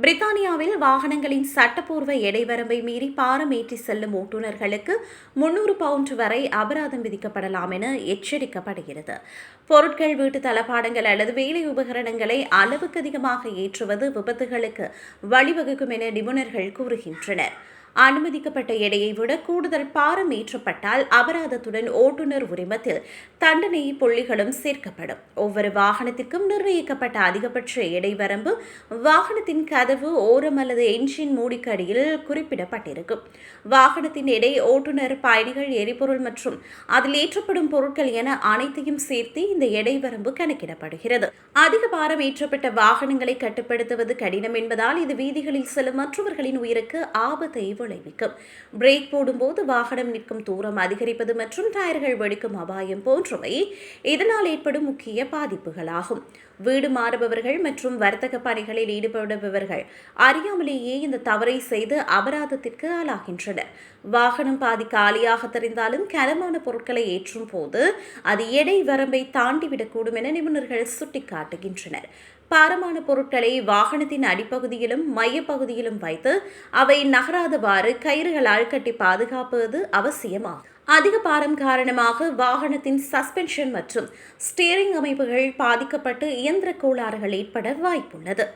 பிரித்தானியாவில் வாகனங்களின் சட்டப்பூர்வ எடை வரம்பை மீறி பாரம் ஏற்றி செல்லும் ஓட்டுநர்களுக்கு 300 பவுண்ட் வரை அபராதம் விதிக்கப்படலாம் என எச்சரிக்கப்படுகிறது. பொருட்கள், வீட்டு தளபாடங்கள் அல்லது வேலை உபகரணங்களை அளவுக்கு அதிகமாக ஏற்றுவது விபத்துகளுக்கு வழிவகுக்கும் என நிபுணர்கள் கூறுகின்றனர். அனுமதிக்கப்பட்ட எடையை விட கூடுதல் பாரம் ஏற்றப்பட்டால் அபராதத்துடன் ஓட்டுநர் உரிமத்தில் தண்டனை புள்ளிகளும் சேர்க்கப்படும். ஒவ்வொரு வாகனத்திற்கும் நிர்ணயிக்கப்பட்ட அதிகபட்ச எடை வரம்பு வாகனத்தின் கதவு ஓரம் அல்லது என்ஜின் மூடிக்கு அடியில் குறிப்பிடப்பட்டிருக்கும். வாகனத்தின் எடை, ஓட்டுநர், பயணிகள், எரிபொருள் மற்றும் அதில் ஏற்றப்படும் பொருட்கள் என அனைத்தையும் சேர்த்து இந்த எடை வரம்பு கணக்கிடப்படுகிறது. அதிக பாரம் ஏற்றப்பட்ட வாகனங்களை கட்டுப்படுத்துவது கடினம் என்பதால் இது வீதிகளில் செல்லும் மற்றவர்களின் உயிருக்கு ஆபத்தை விளைவிக்கும். பிரேக் போடும்போது வாகனம் நிற்கும் தூரம் அதிகரிப்பது மற்றும் டயர்கள் வெடிக்கும் அபாயம் போன்றவை இதனால் ஏற்படும் முக்கிய பாதிப்புகளாகும். வீடு மாறுபவர்கள் மற்றும் வர்த்தக பணிகளில் ஈடுபடுபவர்கள் அறியாமலேயே இந்த தவறை செய்து அபராதத்திற்கு ஆளாகின்றனர். வாகனம் பாதி காலியாக தெரிந்தாலும் கனமான பொருட்களை ஏற்றும் போது அது எடை வரம்பை தாண்டிவிடக்கூடும் என நிபுணர்கள் சுட்டிக்காட்டுகின்றனர். பாரமான பொருட்களை வாகனத்தின் அடிப்பகுதியிலும் மையப்பகுதியிலும் வைத்து அவை நகராதவாறு கயிறுகளால் கட்டி பாதுகாப்பது அவசியமாகும். அதிக பாரம் காரணமாக வாகனத்தின் சஸ்பென்ஷன் மற்றும் ஸ்டீரிங் அமைப்புகள் பாதிக்கப்பட்டு இயந்திர கோளாறுகள் ஏற்பட வாய்ப்புள்ளது.